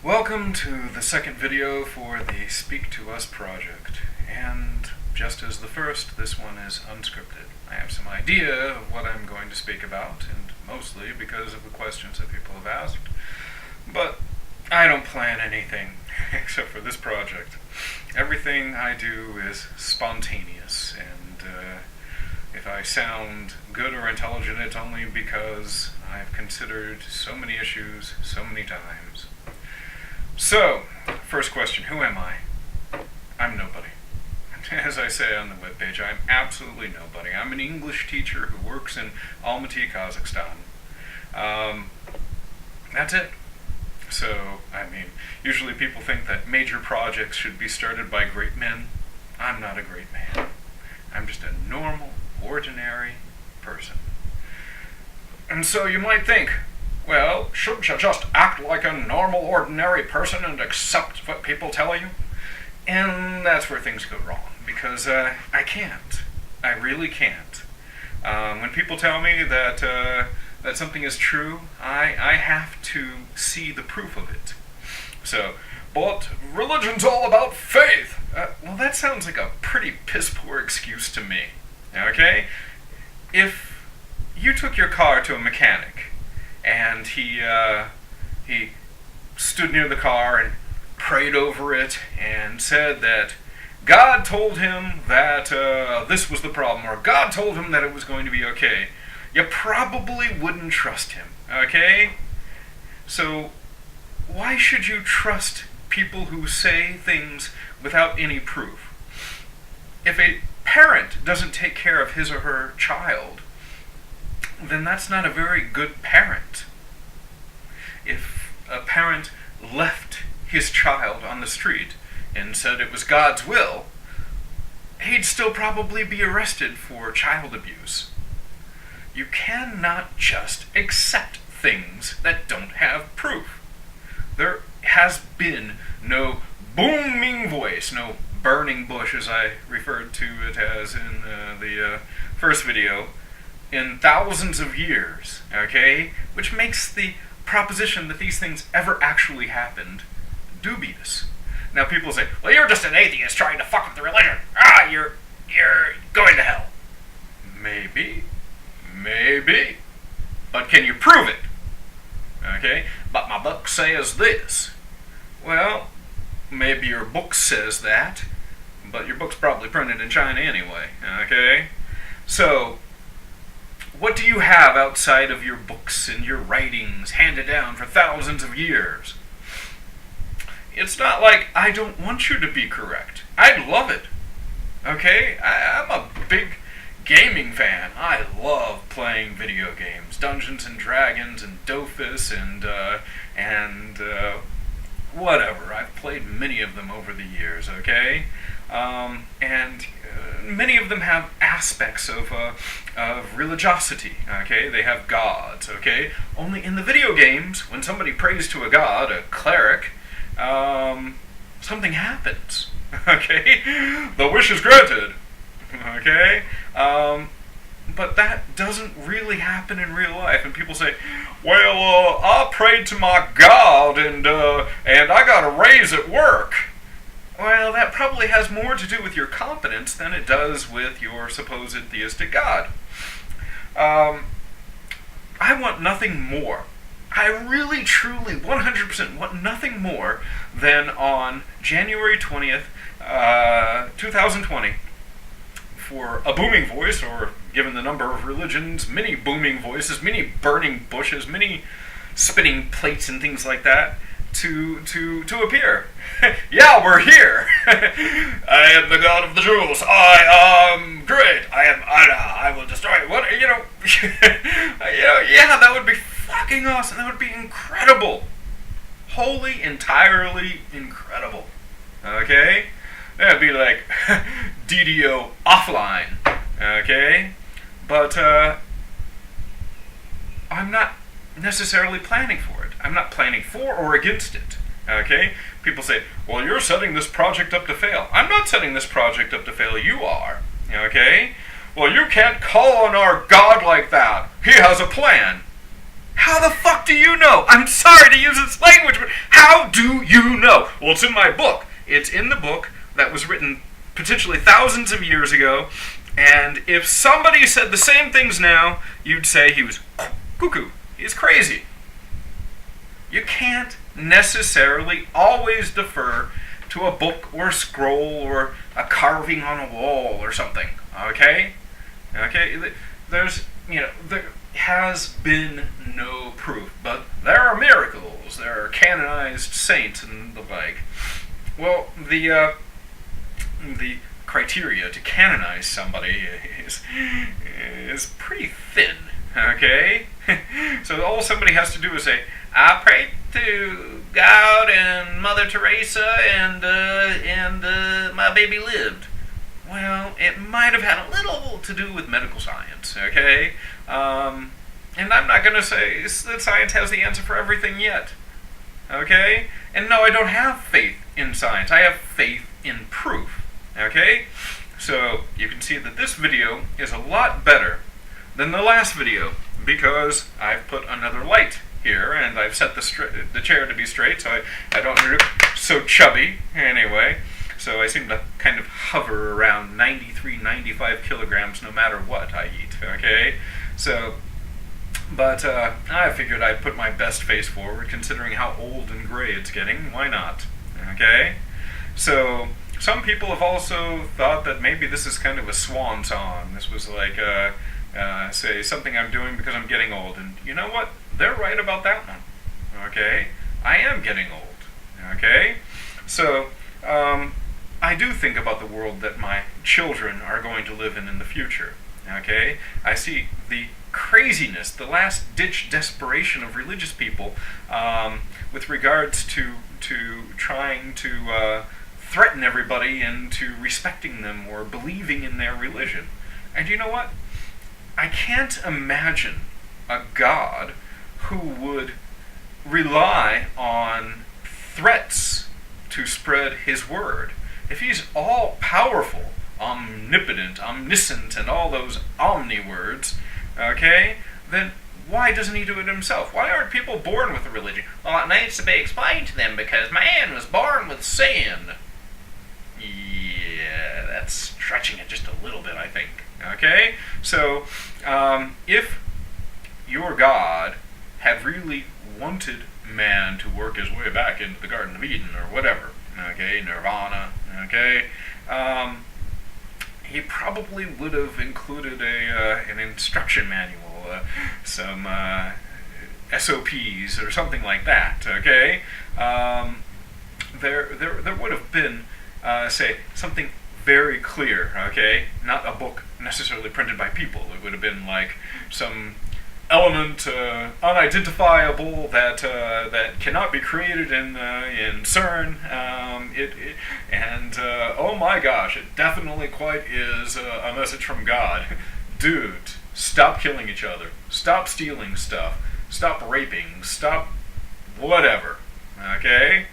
Welcome to the second video for the Speak to Us project, and just as the first, this one is unscripted. I have some idea of what I'm going to speak about, and mostly because of the questions that people have asked, but I don't plan anything except for this project. Everything I do is spontaneous, and if I sound good or intelligent, it's only because I've considered so many issues so many times. So, first question, who am I? I'm nobody. As I say on the webpage, I'm absolutely nobody. I'm an English teacher who works in Almaty, Kazakhstan. That's it. So, usually people think that major projects should be started by great men. I'm not a great man. I'm just a normal, ordinary person. And so you might think, well, shouldn't you just act like a normal, ordinary person and accept what people tell you? And that's where things go wrong, because I can't. I really can't. When people tell me that something is true, I have to see the proof of it. So, but religion's all about faith. Well, that sounds like a pretty piss-poor excuse to me. Okay? If you took your car to a mechanic, and he stood near the car and prayed over it and said that God told him that this was the problem, or God told him that it was going to be okay, you probably wouldn't trust him, okay? So why should you trust people who say things without any proof? If a parent doesn't take care of his or her child, then that's not a very good parent. If a parent left his child on the street and said it was God's will, he'd still probably be arrested for child abuse. You cannot just accept things that don't have proof. There has been no booming voice, no burning bush, as I referred to it as in the first video, in thousands of years, okay? Which makes the proposition that these things ever actually happened dubious. Now people say, well, you're just an atheist trying to fuck with the religion. You're going to hell. Maybe. But can you prove it? Okay? But my book says this. Well, maybe your book says that, but your book's probably printed in China anyway, okay? So, what do you have outside of your books and your writings handed down for thousands of years? It's not like I don't want you to be correct. I'd love it. Okay? I'm a big gaming fan. I love playing video games. Dungeons and Dragons and Dofus and whatever. I've played many of them over the years, okay? And many of them have aspects of religiosity, okay? They have gods, okay? Only in the video games, when somebody prays to a god, a cleric, something happens, okay? The wish is granted, okay? But that doesn't really happen in real life, and people say, well, I prayed to my god, and I got a raise at work. Well, that probably has more to do with your confidence than it does with your supposed theistic God. I want nothing more. I really, truly, 100% want nothing more than on January 20th, 2020, for a booming voice, or given the number of religions, many booming voices, many burning bushes, many spinning plates and things like that, to appear. Yeah, we're here. I am the god of the Jews. I am great. I am Ada. I will destroy what yeah, that would be fucking awesome. That would be incredible. Wholly, entirely incredible. Okay? That'd be like DDO offline. Okay? But I'm not necessarily planning for it. I'm not planning for or against it. Okay? People say, well, you're setting this project up to fail. I'm not setting this project up to fail. You are. Okay? Well, you can't call on our God like that. He has a plan. How the fuck do you know? I'm sorry to use this language, but how do Well, it's in my book. It's in the book that was written potentially thousands of years ago, and if somebody said the same things now, you'd say he was cuckoo. He's crazy. You can't necessarily always defer to a book or a scroll or a carving on a wall or something. Okay? Okay? There has been no proof, but there are miracles. There are canonized saints and the like. Well, the criteria to canonize somebody is pretty thin. Okay? So all somebody has to do is say, I prayed to God and Mother Teresa and my baby lived. Well, it might have had a little to do with medical science, okay? And I'm not going to say that science has the answer for everything yet, okay? And no, I don't have faith in science. I have faith in proof, okay? So you can see that this video is a lot better than the last video because I've put another light here and I've set the chair to be straight so I don't look so chubby anyway. So I seem to kind of hover around 93, 95 kilograms no matter what I eat, okay? So, but I figured I'd put my best face forward considering how old and gray it's getting. Why not? Okay? So, some people have also thought that maybe this is kind of a swan song. This was like, say, something I'm doing because I'm getting old. And you know what? They're right about that one. Okay? I am getting old. Okay? So, I do think about the world that my children are going to live in the future. Okay? I see the craziness, the last-ditch desperation of religious people with regards to trying to threaten everybody into respecting them or believing in their religion. And you know what? I can't imagine a God who would rely on threats to spread his word. If he's all-powerful, omnipotent, omniscient, and all those omni words, okay, then why doesn't he do it himself? Why aren't people born with a religion? Well, it needs to be explained to them because man was born with sin. Yeah, that's stretching it just a little bit, I think. Okay? So, if your God had really wanted man to work his way back into the Garden of Eden or whatever, okay, nirvana, okay, he probably would have included an instruction manual, some SOPs or something like that, okay? There would have been, say, something very clear, okay? Not a book necessarily printed by people. It would have been like some element unidentifiable that cannot be created in CERN. Oh my gosh, it definitely quite is a message from God. Dude, stop killing each other. Stop stealing stuff. Stop raping. Stop whatever. Okay?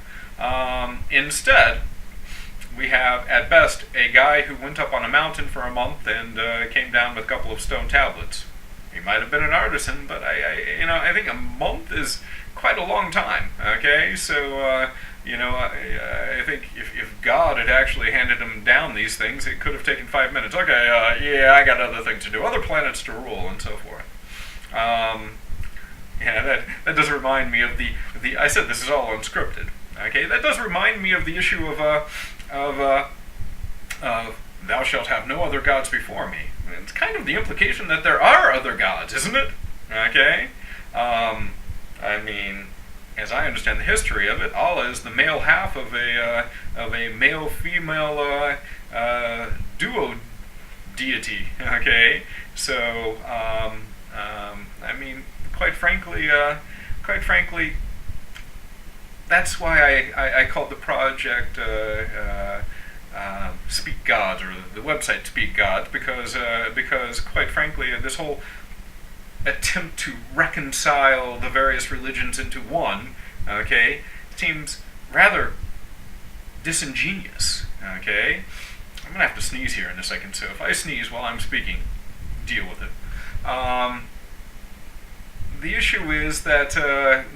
Instead, we have, at best, a guy who went up on a mountain for a month and came down with a couple of stone tablets. He might have been an artisan, but I think a month is quite a long time. Okay, so I think if God had actually handed him down these things, it could have taken 5 minutes. Okay, yeah, I got other things to do, other planets to rule, and so forth. Yeah, that does remind me of the. I said this is all unscripted. Okay, that does remind me of the issue of thou shalt have no other gods before me. It's kind of the implication that there are other gods, isn't it? Okay? I mean, as I understand the history of it, Allah is the male half of a male-female duo deity. Okay? So, I mean, quite frankly, that's why I called the project Speak Gods, or the website Speak Gods, because quite frankly, this whole attempt to reconcile the various religions into one, okay, seems rather disingenuous. Okay, I'm gonna have to sneeze here in a second, so if I sneeze while I'm speaking, deal with it. The issue is that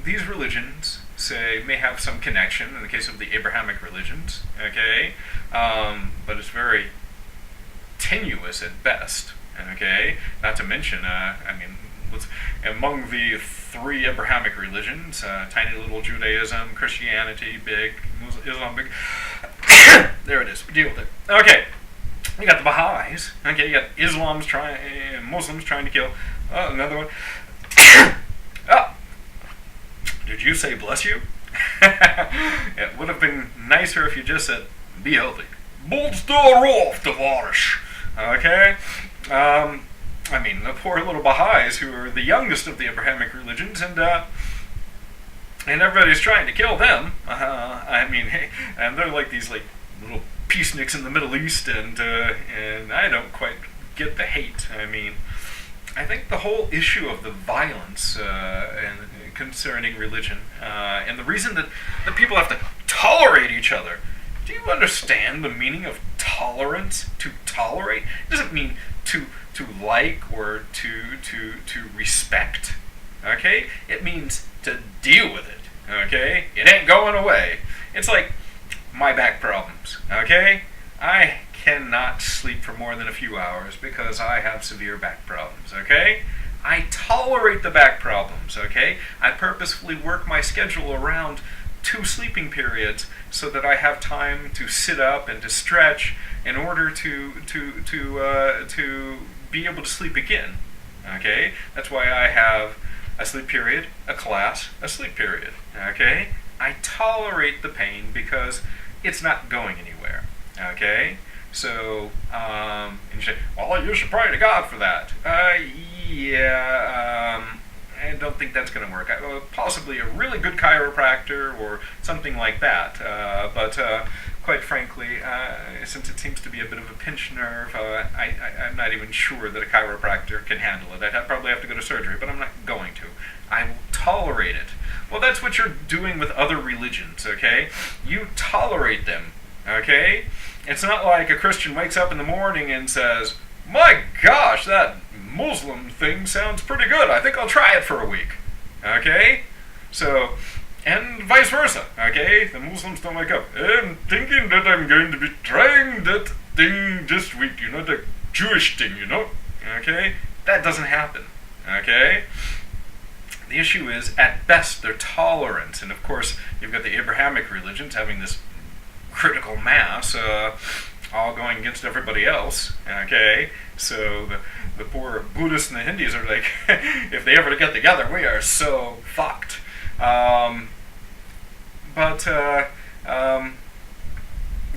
these religions say, may have some connection in the case of the Abrahamic religions, okay, but it's very tenuous at best, okay, not to mention, among the three Abrahamic religions, tiny little Judaism, Christianity, big, Islam, big, there it is, deal with it. Okay, you got the Baha'is, okay, you got Muslims trying to kill, another one, oh, did you say bless you? It would have been nicer if you just said, be healthy. Bolster off, Tavarish. Okay? The poor little Baha'is, who are the youngest of the Abrahamic religions, and everybody's trying to kill them. And they're like these little peaceniks in the Middle East, and I don't quite get the hate. I think the whole issue of the violence concerning religion, and the reason that people have to tolerate each other. Do you understand the meaning of tolerance? To tolerate? It doesn't mean to like or to respect. Okay? It means to deal with it. Okay? It ain't going away. It's like my back problems. Okay? I cannot sleep for more than a few hours because I have severe back problems. Okay? I tolerate the back problems. Okay? I purposefully work my schedule around 2 sleeping periods so that I have time to sit up and to stretch in order to be able to sleep again. Okay? That's why I have a sleep period, a class, a sleep period. Okay? I tolerate the pain because it's not going anywhere. Okay? So, and you say, well, you should pray to God for that. I don't think that's going to work. Possibly a really good chiropractor or something like that. But quite frankly, since it seems to be a bit of a pinched nerve, I'm not even sure that a chiropractor can handle it. I'd probably have to go to surgery, but I'm not going to. I will tolerate it. Well, that's what you're doing with other religions, okay? You tolerate them, okay? It's not like a Christian wakes up in the morning and says, my gosh, that Muslim thing sounds pretty good. I think I'll try it for a week. Okay? So, and vice versa. Okay? The Muslims don't wake up. I'm thinking that I'm going to be trying that thing this week. The Jewish thing, Okay? That doesn't happen. Okay? The issue is, at best, their tolerance. And of course, you've got the Abrahamic religions having this critical mass, all going against everybody else, okay? So the poor Buddhists and the Hindus are like, if they ever get together, we are so fucked. But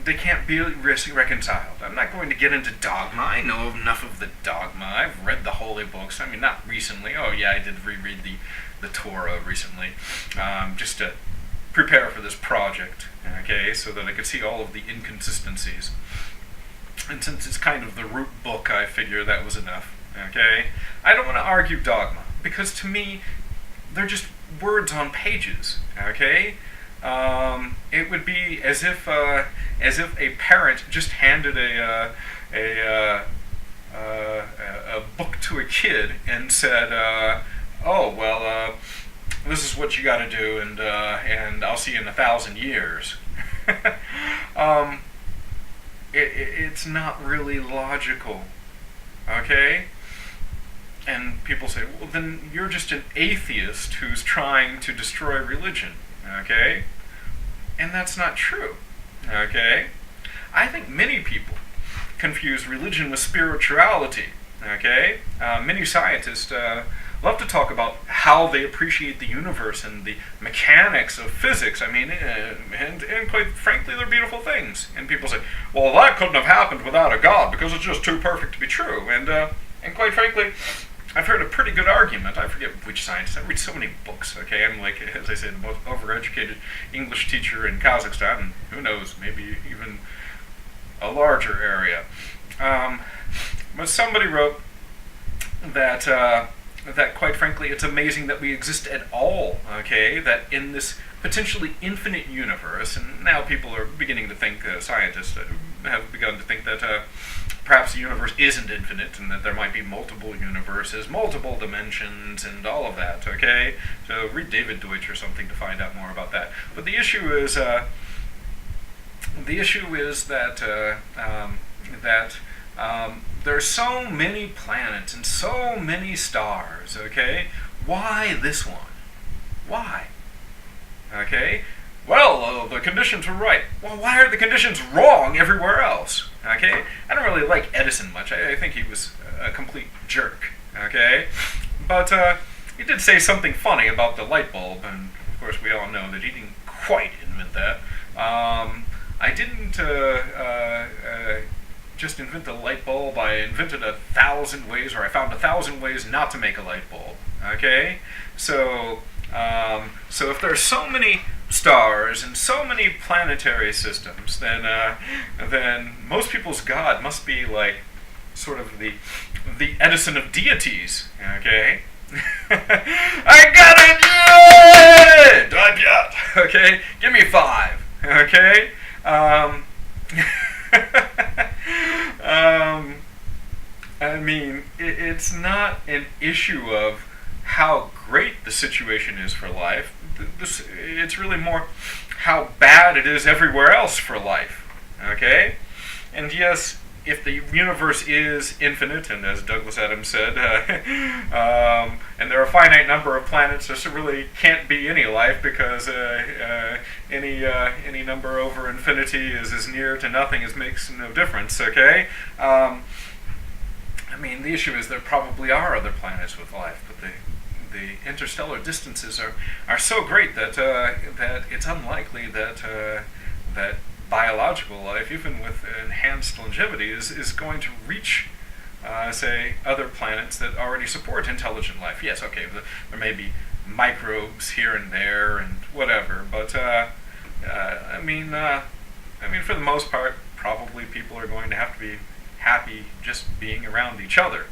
they can't be reconciled. I'm not going to get into dogma. I know enough of the dogma. I've read the holy books. Not recently. Oh yeah, I did reread the Torah recently, just to prepare for this project, okay, so that I could see all of the inconsistencies. And since it's kind of the root book, I figure that was enough, okay? I don't want to argue dogma, because to me, they're just words on pages, okay? It would be as if a parent just handed a book to a kid and said, this is what you got to do, and I'll see you in 1,000 years. It's not really logical, okay? And people say, well, then you're just an atheist who's trying to destroy religion, okay? And that's not true, okay? I think many people confuse religion with spirituality, okay? Many scientists love to talk about how they appreciate the universe and the mechanics of physics. And quite frankly, they're beautiful things. And people say, well, that couldn't have happened without a God because it's just too perfect to be true. And quite frankly, I've heard a pretty good argument. I forget which scientist. I read so many books, okay? I'm like, as I say, the most overeducated English teacher in Kazakhstan, and who knows, maybe even a larger area. But somebody wrote that quite frankly, it's amazing that we exist at all, okay? That in this potentially infinite universe, and now people are beginning to think, scientists, have begun to think that perhaps the universe isn't infinite and that there might be multiple universes, multiple dimensions, and all of that, okay? So read David Deutsch or something to find out more about that. But the issue is that there's so many planets and so many stars, okay? Why this one? Why? Okay? Well, the conditions were right. Well, why are the conditions wrong everywhere else? Okay? I don't really like Edison much. I think he was a complete jerk. Okay? But he did say something funny about the light bulb, and of course we all know that he didn't quite invent that. I didn't just invent the light bulb. I invented 1,000 ways, or I found 1,000 ways not to make a light bulb. Okay? So if there's so many stars and so many planetary systems, then most people's God must be like sort of the Edison of deities. Okay? I got it! Yeah! Not yet. Okay? Give me 5. Okay? I mean, it's not an issue of how great the situation is for life. It's really more how bad it is everywhere else for life. Okay? And yes, if the universe is infinite, and as Douglas Adams said, and there are a finite number of planets, there really can't be any life because any number over infinity is as near to nothing as makes no difference. Okay? I mean, the issue is there probably are other planets with life, but the interstellar distances are so great that it's unlikely that biological life, even with enhanced longevity, is going to reach, say, other planets that already support intelligent life. Yes, okay, there may be microbes here and there and whatever, but I mean, for the most part, probably people are going to have to be happy just being around each other,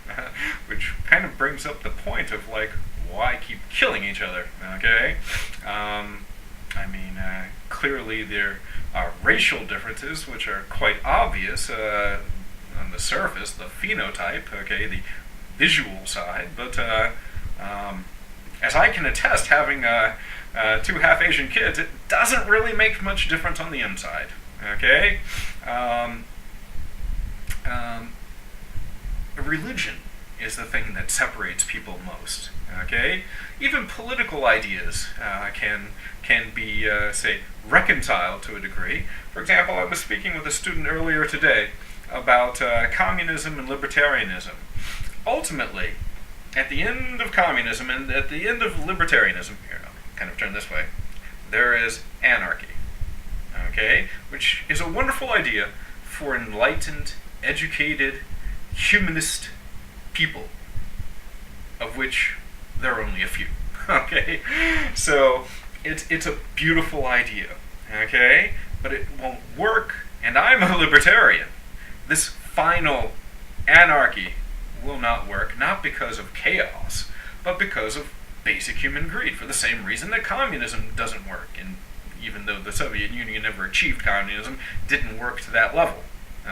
which kind of brings up the point of like, why keep killing each other? Okay, I mean, clearly there are racial differences which are quite obvious on the surface, the phenotype, okay, the visual side, but as I can attest, having 2 half-Asian kids, it doesn't really make much difference on the inside. Okay, religion is the thing that separates people most. Okay, even political ideas can be, say, reconciled to a degree. For example, I was speaking with a student earlier today about communism and libertarianism. Ultimately, at the end of communism and at the end of libertarianism, here, I'll kind of turn this way, there is anarchy. Okay, which is a wonderful idea for enlightened, educated, humanist people, of which there are only a few. Okay, so it's a beautiful idea. Okay, but it won't work, and I'm a libertarian. This final anarchy will not work, not because of chaos, but because of basic human greed, for the same reason that communism doesn't work. And even though the Soviet Union never achieved communism, didn't work to that level.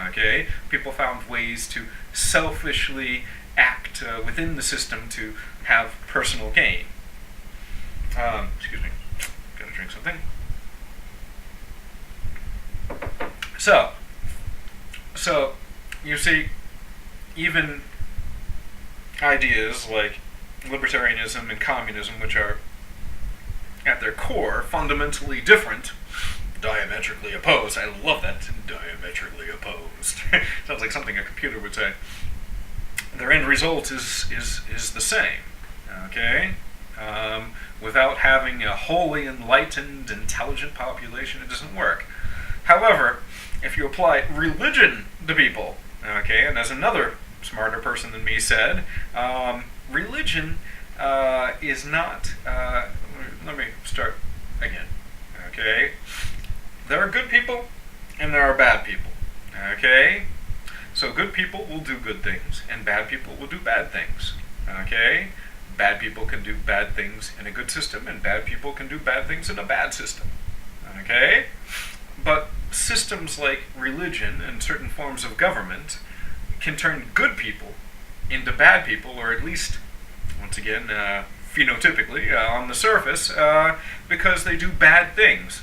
Okay, people found ways to selfishly act within the system to have personal gain. Excuse me, gotta drink something. So you see, even ideas like libertarianism and communism, which are at their core fundamentally different, diametrically opposed. I love that, diametrically opposed. Sounds like something a computer would say. Their end result is the same. Okay? Without having a wholly enlightened, intelligent population, it doesn't work. However, if you apply religion to people, okay, and as another smarter person than me said, religion is not, let me start again, okay? There are good people and there are bad people, okay? So good people will do good things and bad people will do bad things, okay? Bad people can do bad things in a good system and bad people can do bad things in a bad system, okay? But systems like religion and certain forms of government can turn good people into bad people, or at least, once again, phenotypically, on the surface, because they do bad things.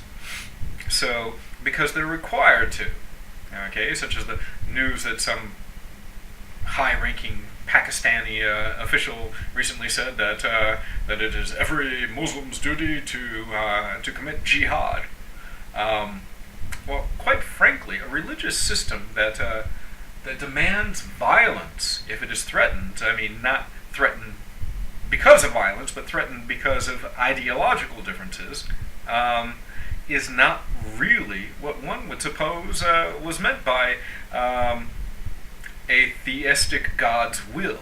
So, because they're required to. Okay, such as the news that some high-ranking Pakistani official recently said that that it is every Muslim's duty to commit jihad. Well, quite frankly, a religious system that demands violence if it is threatened. I mean, not threatened because of violence, but threatened because of ideological differences, is not really what one would suppose was meant by a theistic God's will.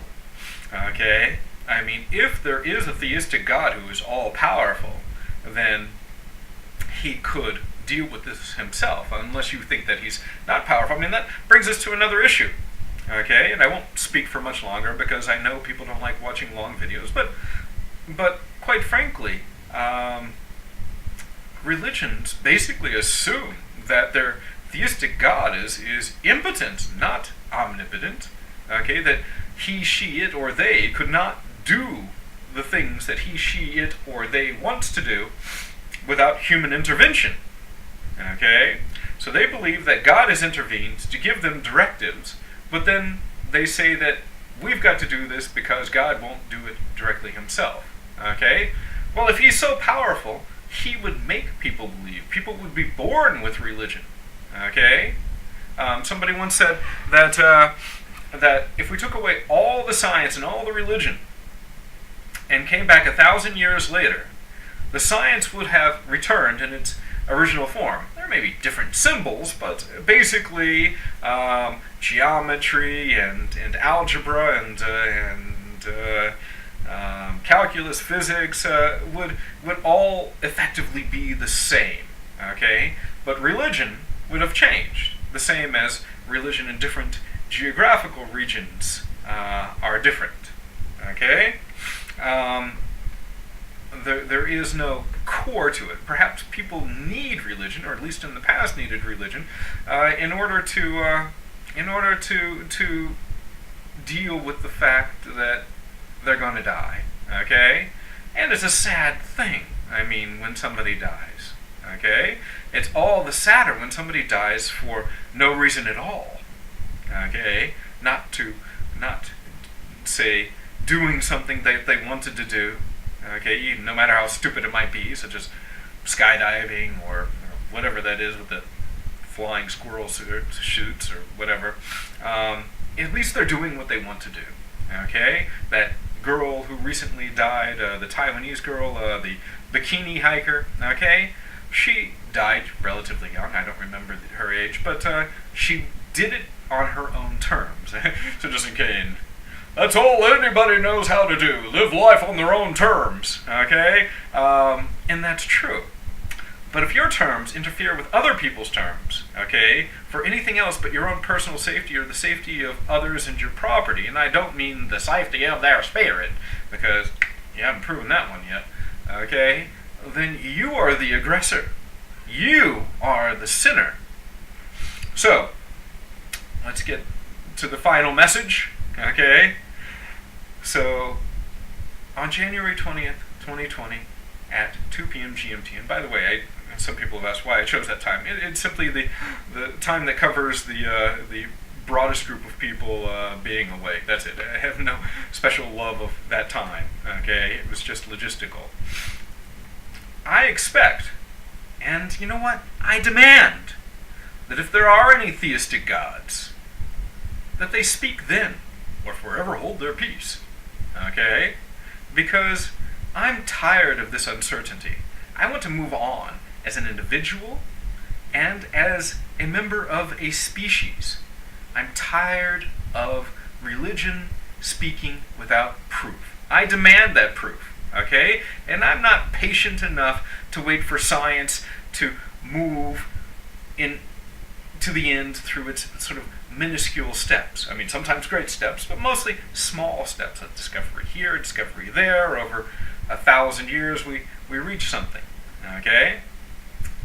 Okay? I mean, if there is a theistic God who is all-powerful, then he could deal with this himself, unless you think that he's not powerful. I mean, that brings us to another issue. Okay? And I won't speak for much longer because I know people don't like watching long videos, but quite frankly, religions basically assume that their theistic God is impotent, not omnipotent. Okay, that he, she, it, or they could not do the things that he, she, it, or they wants to do without human intervention. Okay, so they believe that God has intervened to give them directives, but then they say that we've got to do this because God won't do it directly himself. Okay, well, if he's so powerful, he would make people believe. People would be born with religion. Okay? Somebody once said that that if we took away all the science and all the religion and came back 1,000 years later, the science would have returned in its original form. There may be different symbols, but basically geometry and algebra and calculus, physics would all effectively be the same. Okay, but religion would have changed, the same as religion in different geographical regions are different. Okay, there is no core to it. Perhaps people need religion, or at least in the past needed religion, in order to deal with the fact that they're going to die. Okay, and it's a sad thing. I mean, when somebody dies. Okay, it's all the sadder when somebody dies for no reason at all. Okay, not say doing something that they wanted to do. Okay, no matter how stupid it might be, such as skydiving or whatever that is with the flying squirrel shoots or whatever. At least they're doing what they want to do. Okay, that girl who recently died, the Taiwanese girl, the bikini hiker. Okay, she died relatively young. I don't remember her age, but she did it on her own terms. So just in case, that's all anybody knows how to do. Live life on their own terms. Okay? And that's true. But if your terms interfere with other people's terms, okay, for anything else but your own personal safety or the safety of others and your property, and I don't mean the safety of their spirit, because you haven't proven that one yet, okay, then you are the aggressor. You are the sinner. So, let's get to the final message, okay? So, on January 20th, 2020, at 2 p.m. GMT, and by the way, some people have asked why I chose that time. It's simply the time that covers the broadest group of people being awake. That's it. I have no special love of that time, okay? It was just logistical. I expect, and you know what? I demand that if there are any theistic gods, that they speak then, or forever hold their peace. Okay? Because I'm tired of this uncertainty. I want to move on as an individual and as a member of a species. I'm tired of religion speaking without proof. I demand that proof. Okay? And I'm not patient enough to wait for science to move in to the end through its sort of minuscule steps. I mean, sometimes great steps, but mostly small steps. A discovery here, a discovery there. Over 1,000 years, we reach something. Okay?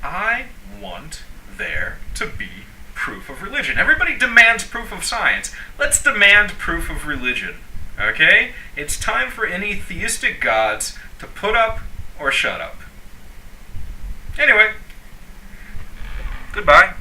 I want there to be proof of religion. Everybody demands proof of science. Let's demand proof of religion. Okay? It's time for any theistic gods to put up or shut up. Anyway, goodbye.